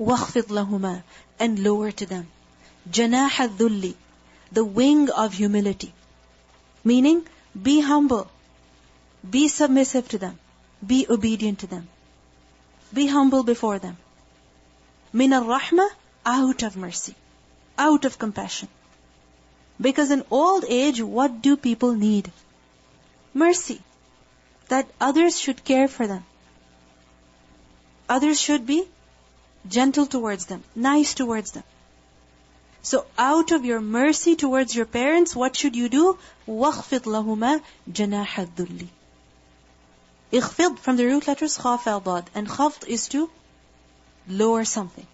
وَاخْفِضْ لَهُمَا, and lower to them. جَنَاحَ الذُّلِّ, the wing of humility. Meaning, be humble. Be submissive to them. Be obedient to them. Be humble before them. مِنَ الرَّحْمَةِ, out of mercy. Out of compassion. Because in old age, what do people need? Mercy. That others should care for them. Others should be gentle towards them, nice towards them. So out of your mercy towards your parents, what should you do? وَاخْفِضْ لَهُمَا جَنَاحَ الذُّلِّ. اخفض from the root letters خاف al-bad. And khafd is to lower something.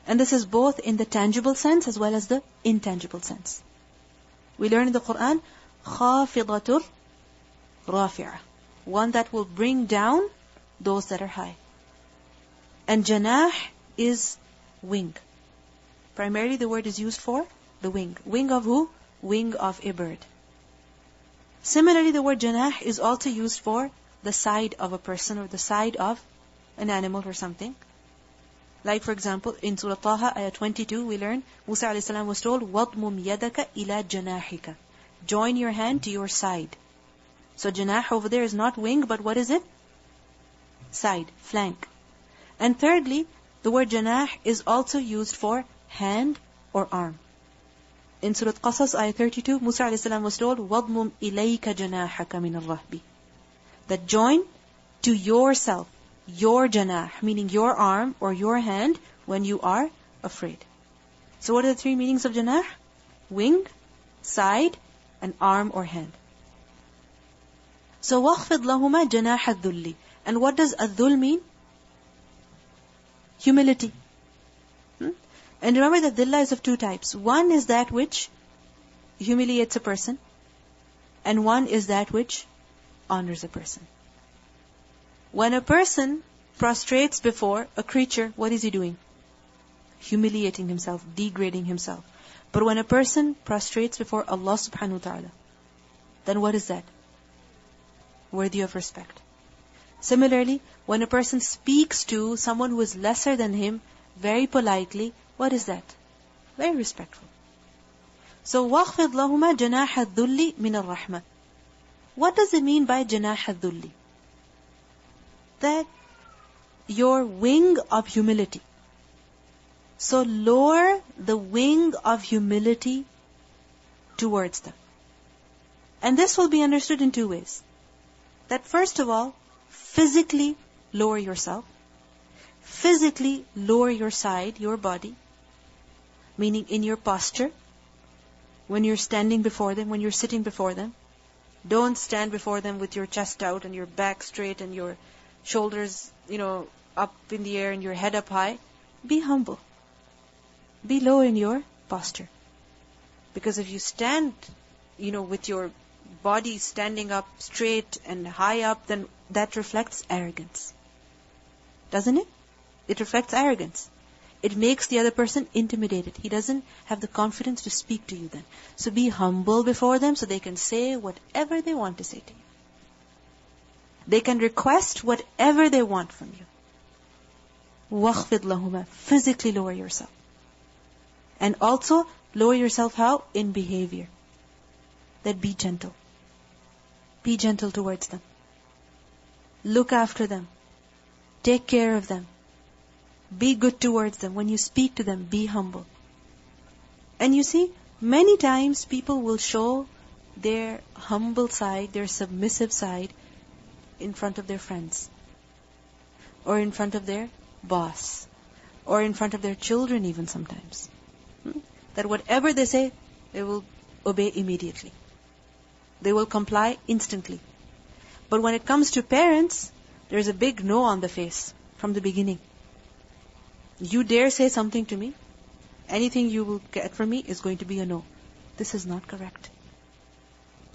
And this is both in the tangible sense as well as the intangible sense. We learn in the Quran, خَافِضَةٌ رَافِعَةٌ, one that will bring down those that are high. And janah is wing. Primarily the word is used for the wing. Wing of who? Wing of a bird. Similarly, the word janah is also used for the side of a person or the side of an animal or something. Like for example, in Surah Taha, ayah 22, we learn, Musa a.s. was told, وَضْمُمْ يَدَكَ إِلَى جَنَاحِكَ, join your hand to your side. So janah over there is not wing, but what is it? Side, flank. And thirdly, the word janah is also used for hand or arm. In Surah Qasas, ayah 32, Musa a.s. was told, وَضْمُمْ إِلَيْكَ جَنَاحَكَ مِنَ الرَّهْبِ, that join to yourself, your janah, meaning your arm or your hand, when you are afraid. So what are the three meanings of janah? Wing, side, and arm or hand. So وَاخْفِضْ لَهُمَا جَنَاحَ الذُّلِّ. And what does الذُّل mean? Humility. And remember that dhillah is of two types. One is that which humiliates a person, and one is that which honors a person. When a person prostrates before a creature, what is he doing? Humiliating himself, degrading himself. But when a person prostrates before Allah subhanahu wa ta'ala, then what is that? Worthy of respect. Similarly, when a person speaks to someone who is lesser than him, very politely, what is that? Very respectful. So, وَاخْفِضْ لَهُمَا جَنَاحَ الذُّلِّ مِنَ الرَّحْمَةِ. What does it mean by جَنَاحَ الذُّلِّ? That your wing of humility. So lower the wing of humility towards them. And this will be understood in two ways. That first of all, physically lower yourself. Physically lower your side, your body. Meaning in your posture. When you're standing before them, when you're sitting before them. Don't stand before them with your chest out and your back straight and your shoulders, up in the air and your head up high. Be humble. Be low in your posture. Because if you stand, with your body standing up straight and high up, then that reflects arrogance. Doesn't it? It reflects arrogance. It makes the other person intimidated. He doesn't have the confidence to speak to you then. So be humble before them so they can say whatever they want to say to you. They can request whatever they want from you. وَاخْفِضْ لَهُمَا. Physically lower yourself. And also, lower yourself how? In behavior. That be gentle. Be gentle towards them. Look after them. Take care of them. Be good towards them. When you speak to them, be humble. And you see, many times people will show their humble side, their submissive side, in front of their friends. Or in front of their boss. Or in front of their children even sometimes. That whatever they say, they will obey immediately. They will comply instantly. But when it comes to parents, there's a big no on the face from the beginning. You dare say something to me, anything you will get from me is going to be a no. This is not correct.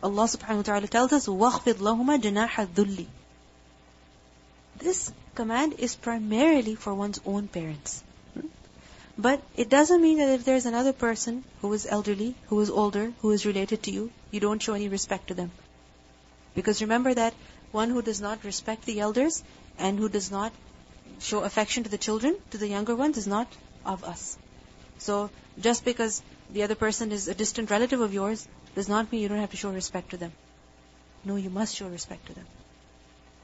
Allah subhanahu wa ta'ala tells us, وَاخْفِضْ لَهُمَا جَنَاحَ الذُّلِّ. This command is primarily for one's own parents. But it doesn't mean that if there's another person who is elderly, who is older, who is related to you, you don't show any respect to them. Because remember that one who does not respect the elders and who does not show affection to the children, to the younger ones, is not of us. So, just because the other person is a distant relative of yours, does not mean you don't have to show respect to them. No, you must show respect to them.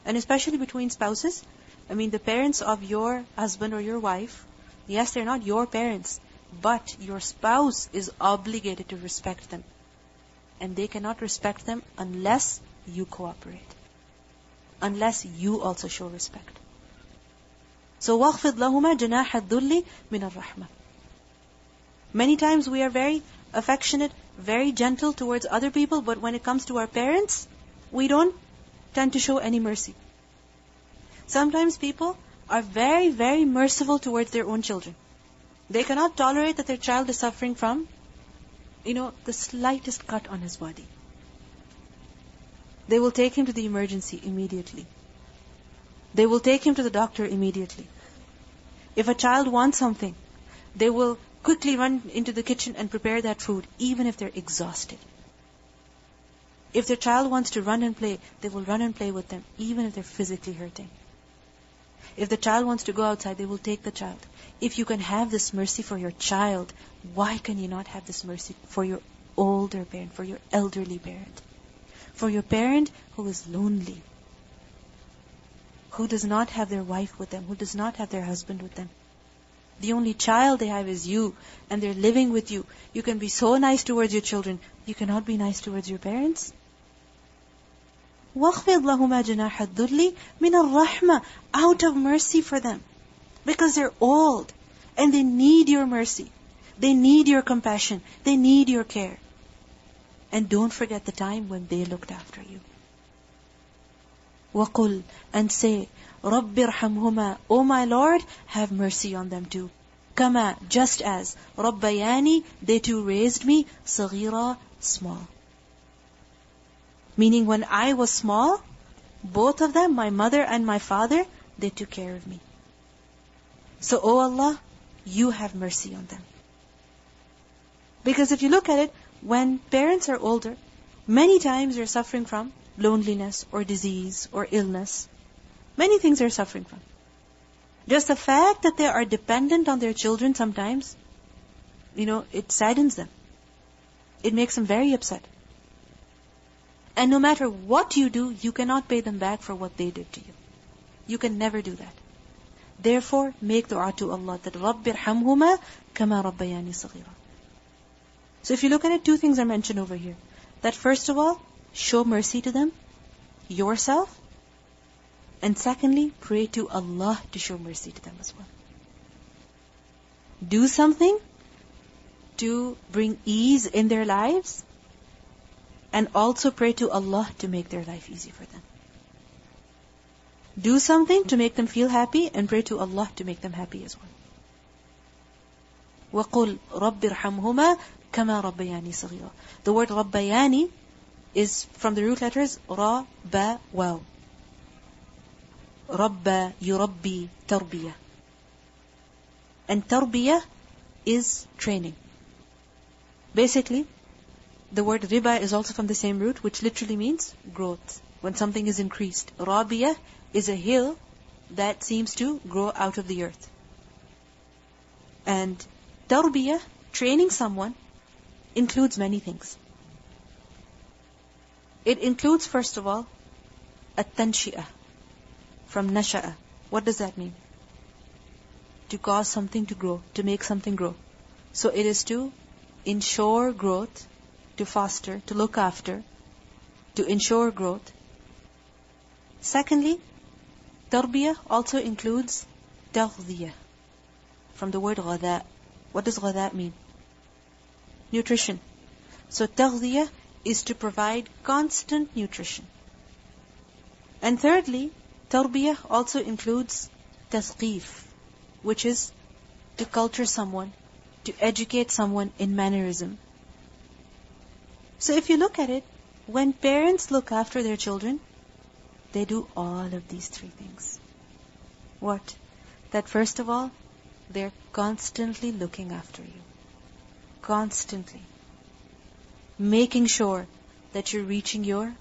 And especially between spouses, the parents of your husband or your wife, yes, they're not your parents, but your spouse is obligated to respect them. And they cannot respect them unless you cooperate. Unless you also show respect. So, وَخْفِضْ لَهُمَا جَنَاحَ الذُّلِّ مِنَ الرَّحْمَةِ. Many times we are very affectionate, very gentle towards other people, but when it comes to our parents, we don't tend to show any mercy. Sometimes people are very, very merciful towards their own children. They cannot tolerate that their child is suffering from, the slightest cut on his body. They will take him to the emergency immediately. They will take him to the doctor immediately. If a child wants something, they will quickly run into the kitchen and prepare that food, even if they're exhausted. If their child wants to run and play, they will run and play with them, even if they're physically hurting. If the child wants to go outside, they will take the child. If you can have this mercy for your child, why can you not have this mercy for your older parent, for your elderly parent? For your parent who is lonely, who does not have their wife with them, who does not have their husband with them. The only child they have is you, and they're living with you. You can be so nice towards your children. You cannot be nice towards your parents. وَخْفِضْ لَهُمَا جَنَاحَ الذُّلِّ مِنَ الرَّحْمَةِ. Out of mercy for them. Because they're old, and they need your mercy. They need your compassion. They need your care. And don't forget the time when they looked after you. وَقُلْ, and say, رَبِّ ارْحَمْهُمَا, O my Lord, have mercy on them too. كَمَا, just as, رَبَّيَانِ, they too raised me, صَغِيرًا, small. Meaning when I was small, both of them, my mother and my father, they took care of me. So, O Allah, you have mercy on them. Because if you look at it, when parents are older, many times they're suffering from loneliness or disease or illness. Many things they're suffering from. Just the fact that they are dependent on their children sometimes, it saddens them. It makes them very upset. And no matter what you do, you cannot pay them back for what they did to you. You can never do that. Therefore, make dua to Allah that رَبِّ ارْحَمْهُمَا كَمَا رَبَّيَانِ صَغِيرًا. So if you look at it, two things are mentioned over here. That first of all, show mercy to them, yourself. And secondly, pray to Allah to show mercy to them as well. Do something to bring ease in their lives, and also pray to Allah to make their life easy for them. Do something to make them feel happy, and pray to Allah to make them happy as well. وَقُلْ رَبِّ ارْحَمْهُمَا كَمَا رَبَّيَانِ صَغِيرًا. The word رَبَّيَانِ is from the root letters Ra, Ba, Waw. Rabba, yurabbi, tarbiyah. And tarbiyah is training. Basically, the word riba is also from the same root, which literally means growth. When something is increased. Rabiyah is a hill that seems to grow out of the earth. And tarbiyah, training someone, includes many things. It includes, first of all, at-tanshi'ah, from nasha'a. What does that mean? To cause something to grow, to make something grow. So it is to ensure growth, to foster, to look after, to ensure growth. Secondly, tarbiyah also includes taghdiyah, from the word ghada. What does ghada mean? Nutrition. So taghdiyah is to provide constant nutrition. And thirdly, tarbiyah also includes tasqeef, which is to culture someone, to educate someone in mannerism. So if you look at it, when parents look after their children, they do all of these three things. What? That first of all, they're constantly looking after you. Constantly. Making sure that you're reaching your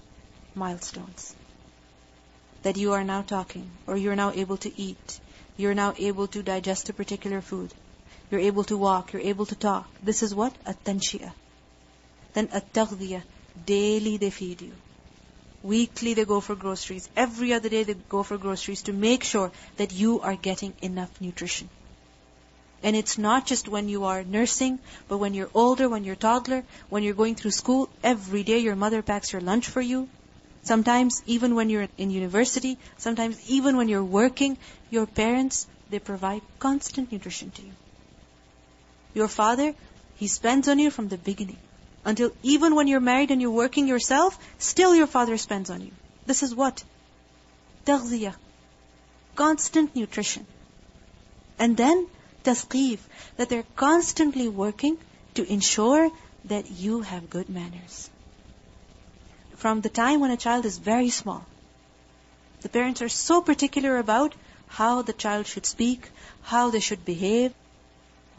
milestones. That you are now talking, or you're now able to eat. You're now able to digest a particular food. You're able to walk. You're able to talk. This is what? At-tanshi'ah. Then at-taghdiyah. Daily they feed you. Weekly they go for groceries. Every other day they go for groceries to make sure that you are getting enough nutrition. And it's not just when you are nursing, but when you're older, when you're toddler, when you're going through school, every day your mother packs your lunch for you. Sometimes even when you're in university, sometimes even when you're working, your parents, they provide constant nutrition to you. Your father, he spends on you from the beginning. Until even when you're married and you're working yourself, still your father spends on you. This is what? Taghdiyah. Constant nutrition. And then tasqeef, that they're constantly working to ensure that you have good manners. From the time when a child is very small, the parents are so particular about how the child should speak, how they should behave,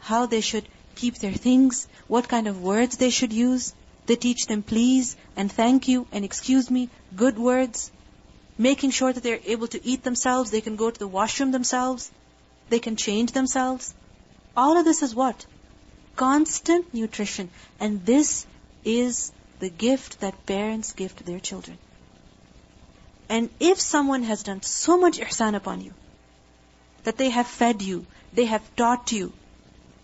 how they should keep their things, what kind of words they should use. They teach them please and thank you and excuse me, good words, making sure that they're able to eat themselves, they can go to the washroom themselves, they can change themselves. All of this is what? Constant nutrition. And this is the gift that parents give to their children. And if someone has done so much ihsan upon you, that they have fed you, they have taught you,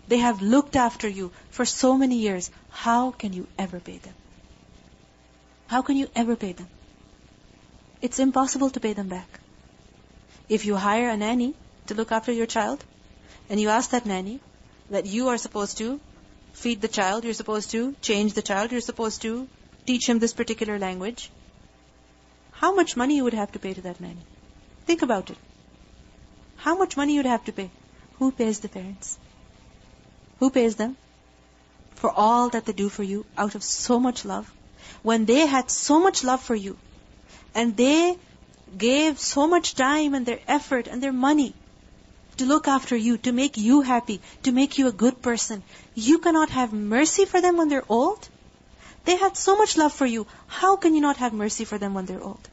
they have looked after you for so many years, how can you ever pay them? How can you ever pay them? It's impossible to pay them back. If you hire a nanny to look after your child, and you ask that nanny that you are supposed to feed the child, you're supposed to change the child, you're supposed to teach him this particular language, how much money you would have to pay to that nanny? Think about it. How much money you'd have to pay? Who pays the parents? Who pays them for all that they do for you out of so much love? When they had so much love for you, and they gave so much time and their effort and their money to look after you, to make you happy, to make you a good person, you cannot have mercy for them when they're old? They had so much love for you. How can you not have mercy for them when they're old?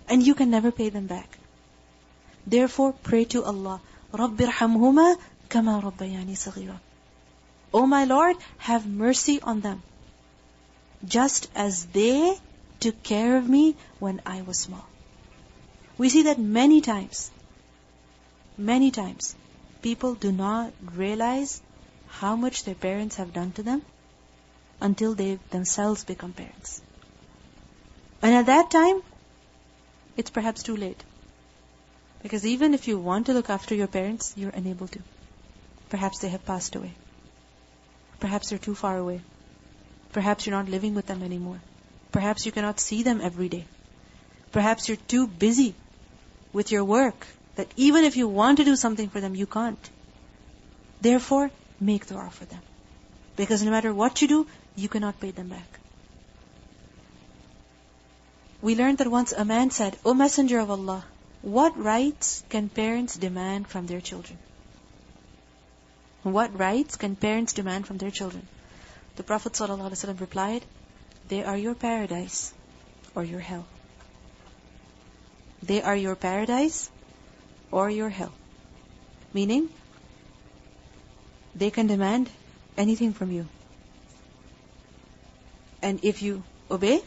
And you can never pay them back. Therefore, pray to Allah, رَبِّ ارْحَمْهُمَا كَمَا رَبَّيَانِي صَغِيرًا. O my Lord, have mercy on them, just as they took care of me when I was small. We see that many times, people do not realize how much their parents have done to them until they themselves become parents. And at that time, it's perhaps too late. Because even if you want to look after your parents, you're unable to. Perhaps they have passed away. Perhaps they're too far away. Perhaps you're not living with them anymore. Perhaps you cannot see them every day. Perhaps you're too busy with your work that even if you want to do something for them, you can't. Therefore, make dua for them. Because no matter what you do, you cannot pay them back. We learned that once a man said, O Messenger of Allah, what rights can parents demand from their children? What rights can parents demand from their children? The Prophet ﷺ replied, they are your paradise or your hell. They are your paradise or your hell. Meaning, they can demand anything from you. And if you obey,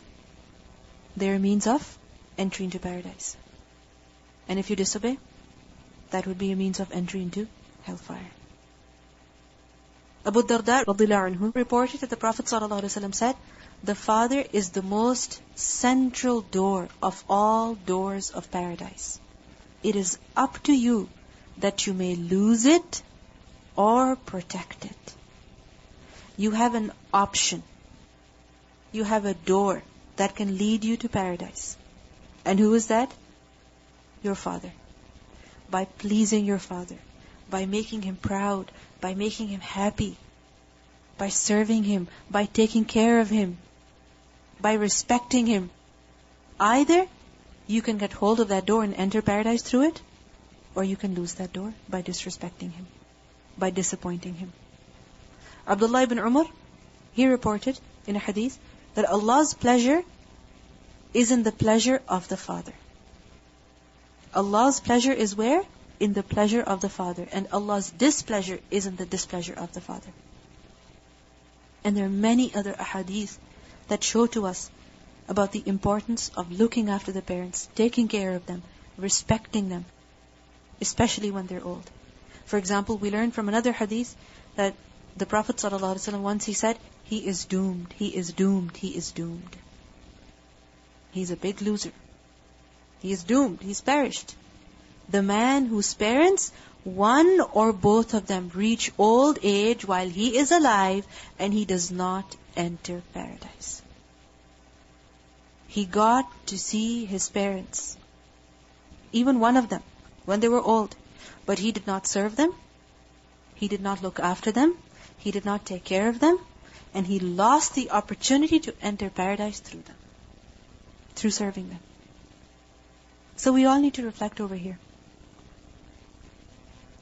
they're a means of entry into paradise. And if you disobey, that would be a means of entry into hellfire. Abu Darda radhiyallahu anhu reported that the Prophet ﷺ said, the father is the most central door of all doors of paradise. It is up to you that you may lose it or protect it. You have an option. You have a door that can lead you to paradise. And who is that? Your father. By pleasing your father, by making him proud, by making him happy, by serving him, by taking care of him, by respecting him. Either you can get hold of that door and enter paradise through it, or you can lose that door by disrespecting him, by disappointing him. Abdullah ibn Umar, he reported in a hadith that Allah's pleasure is in the pleasure of the father. Allah's pleasure is where? in the pleasure of the father, and Allah's displeasure is in the displeasure of the father. And there are many other ahadith that show to us about the importance of looking after the parents, taking care of them, respecting them, especially when they're old. For example, we learn from another hadith that the Prophet ﷺ once he said, he is doomed, he is doomed, he is doomed. He's a big loser. He is doomed, he's perished. The man whose parents, one or both of them, reach old age while he is alive and he does not enter paradise. He got to see his parents, even one of them, when they were old. But he did not serve them, he did not look after them, he did not take care of them, and he lost the opportunity to enter paradise through them, through serving them. So we all need to reflect over here.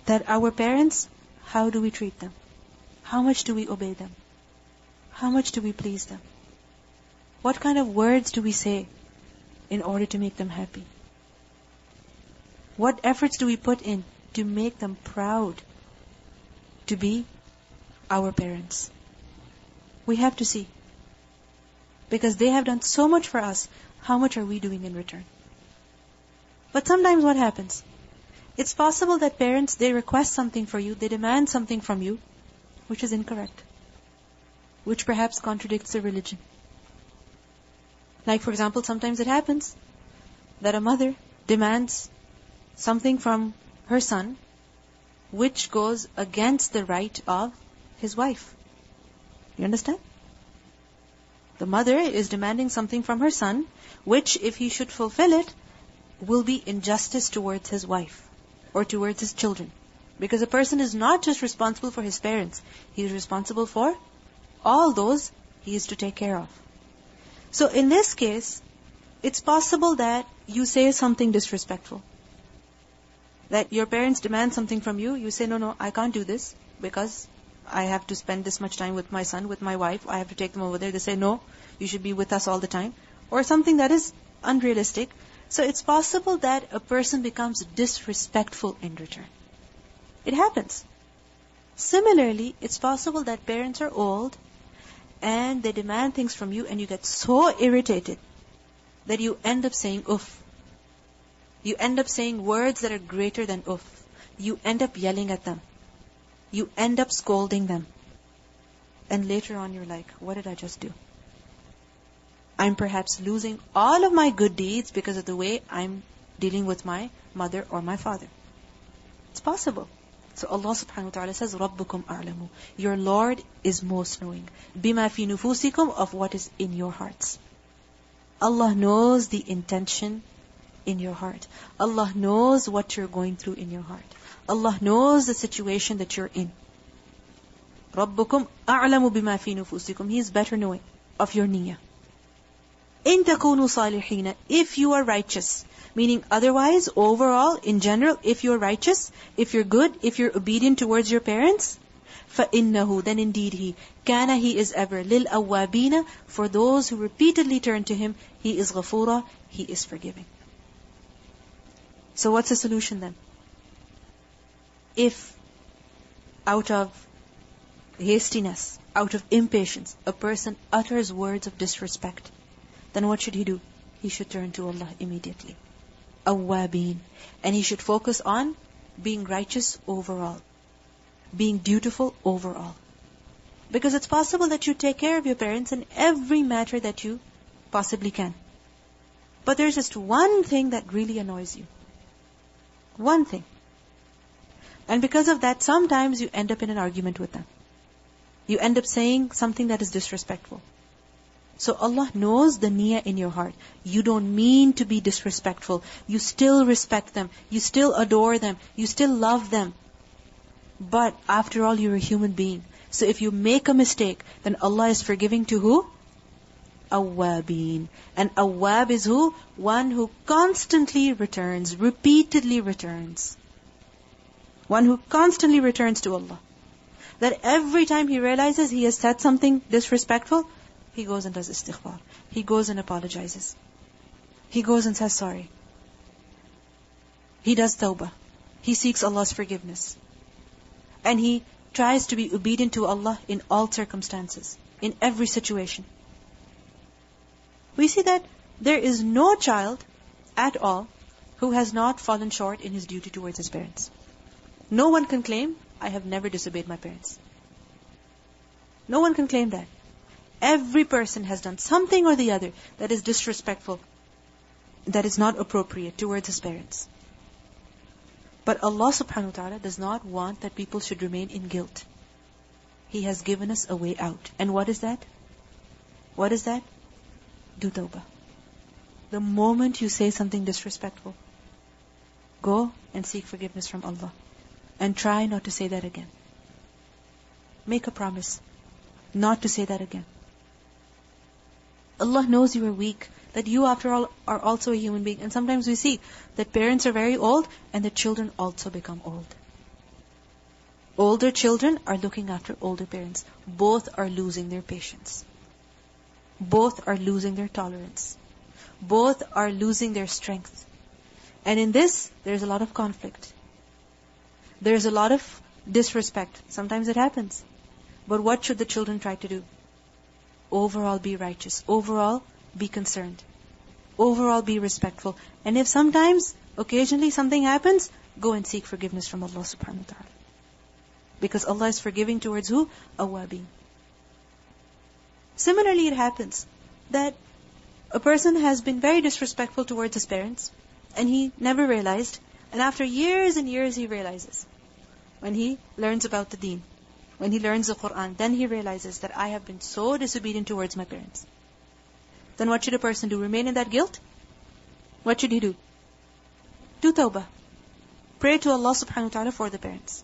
That our parents, how do we treat them? How much do we obey them? How much do we please them? What kind of words do we say in order to make them happy? What efforts do we put in to make them proud to be our parents? We have to see. Because they have done so much for us, how much are we doing in return? But sometimes what happens? It's possible that parents, they request something for you, they demand something from you, which is incorrect, which perhaps contradicts the religion. Like for example, sometimes it happens that a mother demands something from her son, which goes against the right of his wife. You understand? The mother is demanding something from her son, which if he should fulfill it, will be injustice towards his wife or towards his children. Because a person is not just responsible for his parents, he is responsible for all those he is to take care of. So in this case, it's possible that you say something disrespectful. That your parents demand something from you, you say, no, I can't do this because I have to spend this much time with my son, with my wife, I have to take them over there. They say, no, you should be with us all the time. Or something that is unrealistic. So it's possible that a person becomes disrespectful in return. It happens. Similarly, it's possible that parents are old and they demand things from you and you get so irritated that you end up saying uff. You end up saying words that are greater than uff. You end up yelling at them. You end up scolding them. And later on you're like, what did I just do? I'm perhaps losing all of my good deeds because of the way I'm dealing with my mother or my father. It's possible. So Allah subhanahu wa ta'ala says, رَبُّكُمْ أَعْلَمُ. Your Lord is most knowing. بِمَا فِي نُفُوسِكُمْ, of what is in your hearts. Allah knows the intention in your heart. Allah knows what you're going through in your heart. Allah knows the situation that you're in. رَبُّكُمْ أَعْلَمُ بِمَا فِي نُفُوسِكُمْ. He is better knowing of your niyyah. إِن تَكُونُوا صَالِحِينَ. If you are righteous. Meaning otherwise, overall, in general, if you're righteous, if you're good, if you're obedient towards your parents, فَإِنَّهُ, then indeed he, كَانَ, he is ever, لِلْأَوَّابِينَ, for those who repeatedly turn to him, he is غَفُورًا, he is forgiving. So what's the solution then? If out of hastiness, out of impatience, a person utters words of disrespect, then what should he do? He should turn to Allah immediately. Awwabin. And he should focus on being righteous overall. Being dutiful overall. Because it's possible that you take care of your parents in every matter that you possibly can. But there's just one thing that really annoys you. One thing. And because of that, sometimes you end up in an argument with them. You end up saying something that is disrespectful. So Allah knows the niyyah in your heart. You don't mean to be disrespectful. You still respect them. You still adore them. You still love them. But after all, you're a human being. So if you make a mistake, then Allah is forgiving to who? Awwabin. And awwab is who? One who constantly returns, repeatedly returns. One who constantly returns to Allah. That every time he realizes he has said something disrespectful, he goes and does istighfar. He goes and apologizes. He goes and says sorry. He does tawbah. he seeks Allah's forgiveness. And he tries to be obedient to Allah in all circumstances, in every situation. We see that there is no child at all who has not fallen short in his duty towards his parents. No one can claim, I have never disobeyed my parents. No one can claim that. Every person has done something or the other that is disrespectful, that is not appropriate towards his parents. But Allah subhanahu wa ta'ala does not want that people should remain in guilt. He has given us a way out. And what is that? What is that? Do tawbah. The moment you say something disrespectful, go and seek forgiveness from Allah. And try not to say that again. Make a promise not to say that again. Allah knows you are weak, that you after all are also a human being. And sometimes we see that parents are very old and the children also become old. Older children are looking after older parents. Both are losing their patience. Both are losing their tolerance. Both are losing their strength. And in this, there's a lot of conflict. There's a lot of disrespect. Sometimes it happens. But what should the children try to do? Overall be righteous. Overall be concerned. Overall be respectful. And if sometimes, occasionally something happens, go and seek forgiveness from Allah subhanahu wa ta'ala. Because Allah is forgiving towards who? Awwabin. Similarly, it happens that a person has been very disrespectful towards his parents and he never realized, and after years and years he realizes. When he learns about the deen, when he learns the Quran, then he realizes that I have been so disobedient towards my parents. Then what should a person do? Remain in that guilt? What should he do? Do tawbah. Pray to Allah subhanahu wa ta'ala for the parents.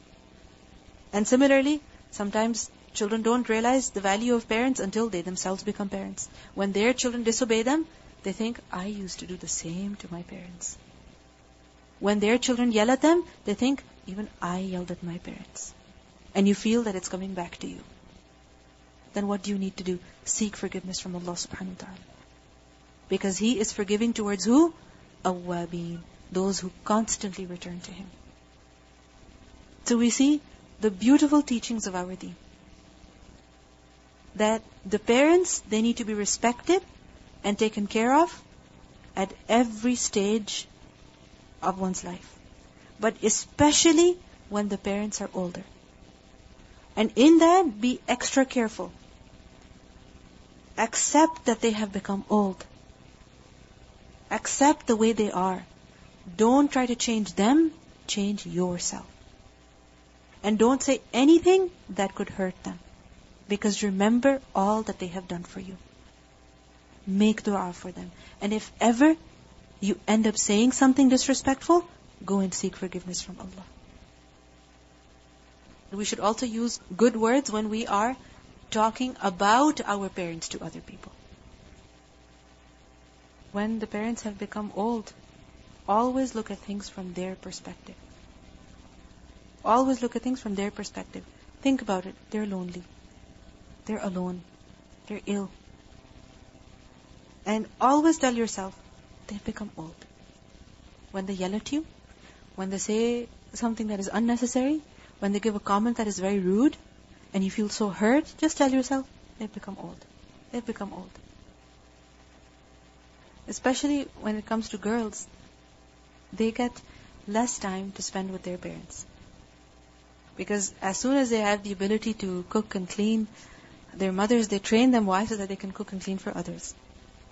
And similarly, sometimes children don't realize the value of parents until they themselves become parents. When their children disobey them, they think, I used to do the same to my parents. When their children yell at them, they think, even I yelled at my parents. And you feel that it's coming back to you. Then what do you need to do? Seek forgiveness from Allah subhanahu wa ta'ala. Because He is forgiving towards who? Awwabin. Those who constantly return to Him. So we see the beautiful teachings of our deen. That the parents, they need to be respected and taken care of at every stage of one's life. But especially when the parents are older. And in that, be extra careful. Accept that they have become old. Accept the way they are. Don't try to change them, change yourself. And don't say anything that could hurt them. Because remember all that they have done for you. Make dua for them. And if ever you end up saying something disrespectful, go and seek forgiveness from Allah. We should also use good words when we are talking about our parents to other people. When the parents have become old, always look at things from their perspective. Always look at things from their perspective. Think about it. They're lonely. They're alone. They're ill. And always tell yourself, they've become old. When they yell at you, when they say something that is unnecessary, when they give a comment that is very rude, and you feel so hurt, just tell yourself, they've become old. They've become old. Especially when it comes to girls, they get less time to spend with their parents. Because as soon as they have the ability to cook and clean, their mothers, they train them why so that they can cook and clean for others.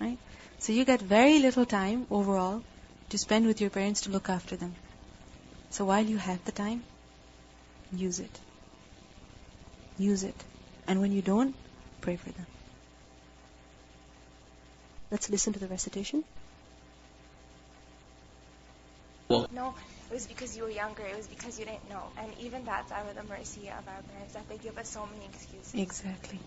Right? So you get very little time overall to spend with your parents to look after them. So while you have the time, use it. Use it. And when you don't, pray for them. Let's listen to the recitation. No, it was because you were younger. It was because you didn't know. And even that's out of the mercy of our parents, that they give us so many excuses. Exactly.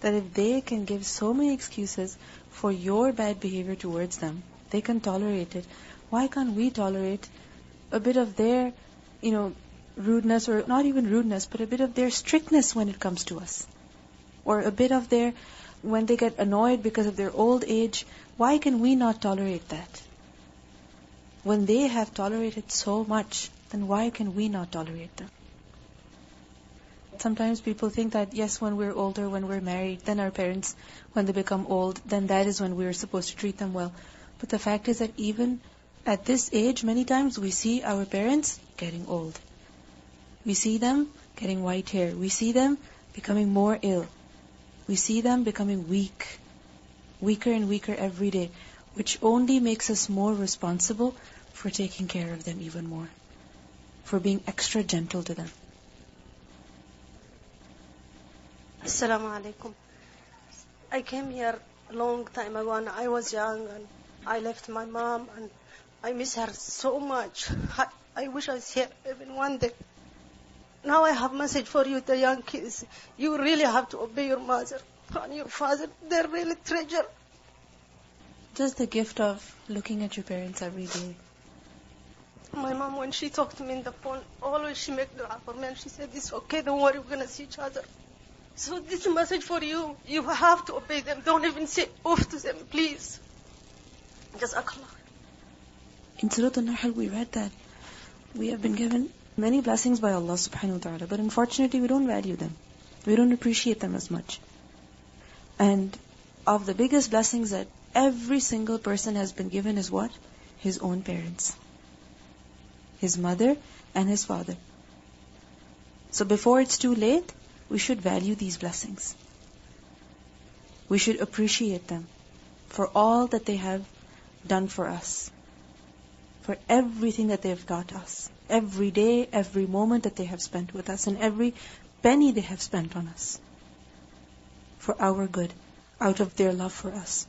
That if they can give so many excuses for your bad behavior towards them, they can tolerate it. Why can't we tolerate a bit of their, rudeness, or not even rudeness, but a bit of their strictness when it comes to us? Or a bit of their, when they get annoyed because of their old age, why can we not tolerate that? When they have tolerated so much then why can we not tolerate them? Sometimes people think that, yes, when we're older, when we're married, then our parents, when they become old, then that is when we're supposed to treat them well. But the fact is that even at this age, many times we see our parents getting old. We see them getting white hair. We see them becoming more ill. We see them becoming weak, weaker and weaker every day, which only makes us more responsible for taking care of them even more, for being extra gentle to them. Assalamu alaikum. I came here a long time ago and I was young and I left my mom and I miss her so much. I wish I was here even one day. Now I have a message for you, the young kids. You really have to obey your mother and your father. They're really treasure. Just the gift of looking at your parents every day. My mom, when she talked to me on the phone, always she make dua for me and she said, it's okay, don't worry, we're going to see each other. So this is a message for you. You have to obey them. Don't even say off to them, please. Jazakallah. In Surah Al-Nahl we read that we have been given many blessings by Allah subhanahu wa ta'ala, but unfortunately we don't value them. We don't appreciate them as much. And of the biggest blessings that every single person has been given is what? His own parents. His mother and his father. So before it's too late, we should value these blessings. We should appreciate them for all that they have done for us, for everything that they have taught us, every day, every moment that they have spent with us, and every penny they have spent on us, for our good, out of their love for us.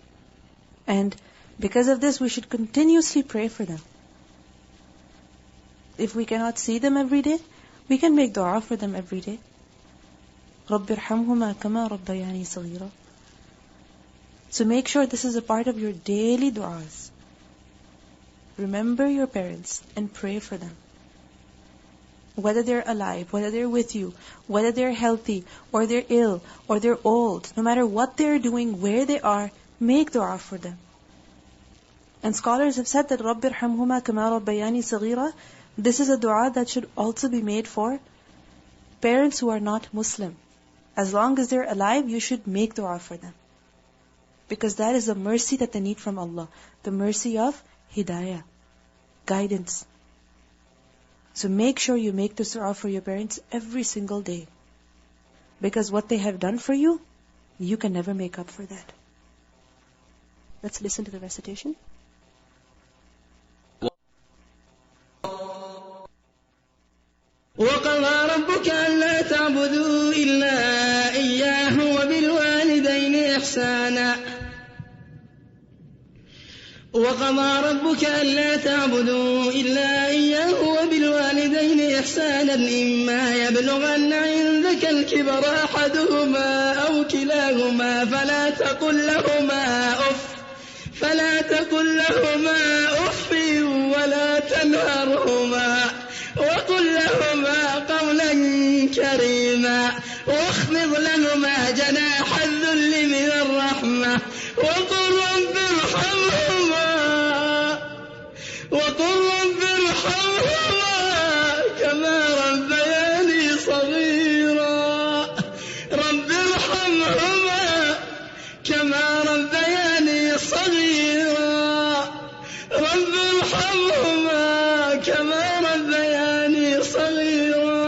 And because of this, we should continuously pray for them. If we cannot see them every day, we can make dua for them every day. رَبِّ ارْحَمْهُمَا كَمَا رَبَّيَانِي صَغِيرًا. So make sure this is a part of your daily du'as. Remember your parents and pray for them. Whether they're alive, whether they're with you, whether they're healthy, or they're ill, or they're old, no matter what they're doing, where they are, make dua for them. And scholars have said that رَبِّ ارْحَمْهُمَا كَمَا رَبَّيَانِي صَغِيرًا, this is a dua that should also be made for parents who are not Muslim. As long as they're alive, you should make dua for them. Because that is a mercy that they need from Allah. The mercy of hidayah, guidance. So make sure you make this dua for your parents every single day. Because what they have done for you, you can never make up for that. Let's listen to the recitation. وقضى ربك ألا تعبدوا إلا إياه وبالوالدين إحسانا وقضى ربك ألا تعبدوا إلا إياه وبالوالدين إحسانا إما يبلغن عندك الكبر أحدهما أو كلاهما فلا تقل لهما أف ولا تنهرهما وقل لهما قولا كريما واخفض لهما جناح الذل من الرحمة وقل